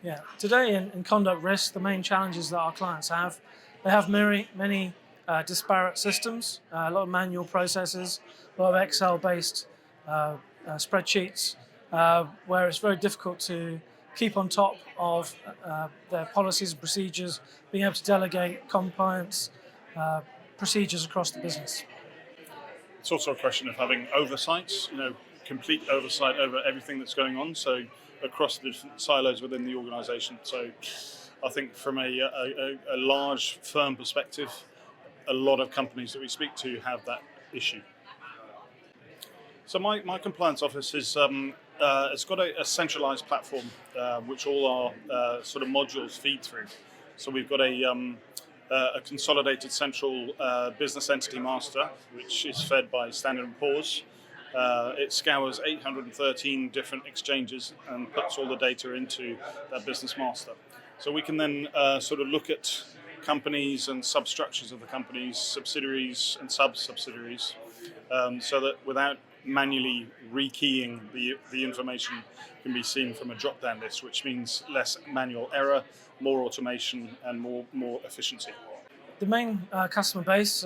Yeah. Today in conduct risk, the main challenges that our clients have, they have many disparate systems, a lot of manual processes, a lot of Excel-based spreadsheets, where it's very difficult to keep on top of their policies and procedures, being able to delegate compliance procedures across the business. It's also a question of having oversight, complete oversight over everything that's going on. So across the different silos within the organisation. So I think from a large firm perspective, a lot of companies that we speak to have that issue. So my compliance office is it's got a centralised platform which all our sort of modules feed through. So we've got a consolidated central business entity master, which is fed by Standard & Poor's. It scours 813 different exchanges and puts all the data into that business master. So we can then sort of look at companies and substructures of the companies, subsidiaries and sub-subsidiaries, so that without manually rekeying the information can be seen from a drop-down list, which means less manual error, more automation and more efficiency. The main customer base,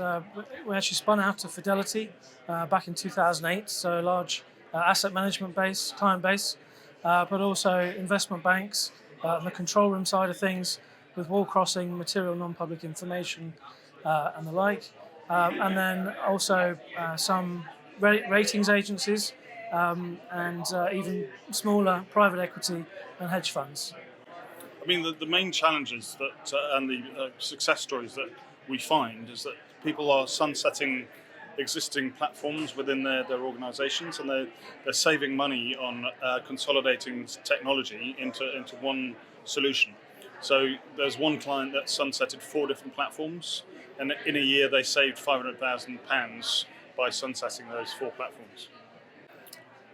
we actually spun out of Fidelity back in 2008, so a large asset management base, client base, but also investment banks, the control room side of things, with wall crossing, material non-public information and the like, and then also some ratings agencies and even smaller private equity and hedge funds. I mean, the main challenges that and the success stories that we find is that people are sunsetting existing platforms within their organisations, and they're saving money on consolidating technology into one solution. So there's one client that sunsetted 4 different platforms, and in a year they saved £500,000 by sunsetting those 4 platforms.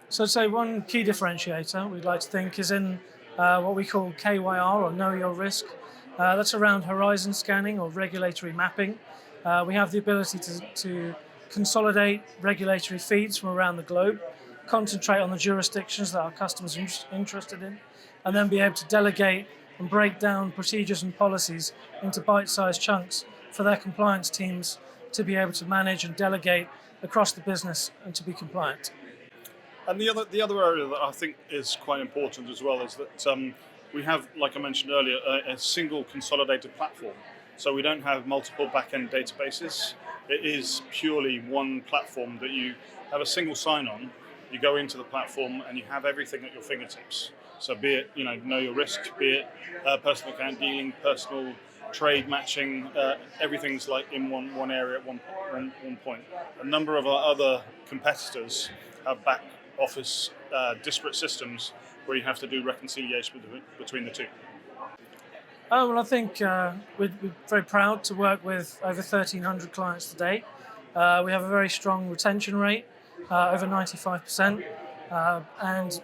So I'd say one key differentiator we'd like to think is in what we call KYR, or Know Your Risk. That's around horizon scanning or regulatory mapping. We have the ability to consolidate regulatory feeds from around the globe, concentrate on the jurisdictions that our customers are interested in, and then be able to delegate and break down procedures and policies into bite-sized chunks for their compliance teams to be able to manage and delegate across the business and to be compliant. And the other area that I think is quite important as well is that we have, like I mentioned earlier, a single consolidated platform. So we don't have multiple back-end databases. It is purely one platform that you have a single sign-on. You go into the platform and you have everything at your fingertips. So be it, know your risk, be it personal account dealing, personal trade matching, everything's like in one area at one point. A number of our other competitors have back office disparate systems where you have to do reconciliation between the two. Oh, well, I think we're very proud to work with over 1,300 clients today. We have a very strong retention rate, over 95%, and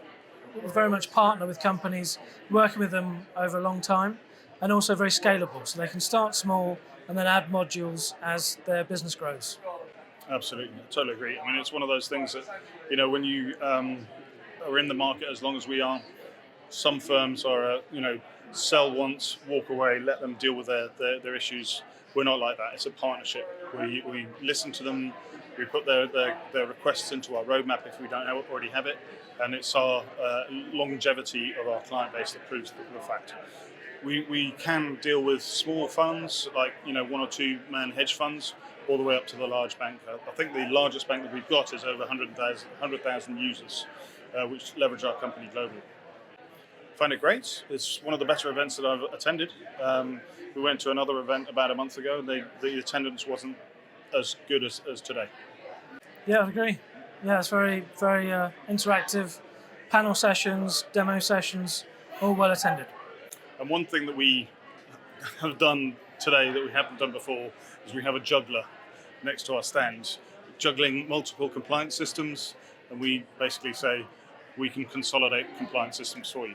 we very much partner with companies, working with them over a long time, and also very scalable, so they can start small and then add modules as their business grows. Absolutely, I totally agree. I mean, it's one of those things that, when you are in the market as long as we are, some firms are, sell once, walk away, let them deal with their issues. We're not like that. It's a partnership. We listen to them, we put their requests into our roadmap if we don't already have it, and it's our longevity of our client base that proves the fact. We can deal with small funds, like 1 or 2 man hedge funds, all the way up to the large bank. I think the largest bank that we've got is over 100,000 users, which leverage our company globally. Find it great. It's one of the better events that I've attended. We went to another event about a month ago, and the attendance wasn't as good as today. Yeah, I agree. Yeah, it's very interactive. Panel sessions, demo sessions, all well attended. And one thing that we have done today that we haven't done before is we have a juggler next to our stand, juggling multiple compliance systems, and we basically say we can consolidate compliance systems for you.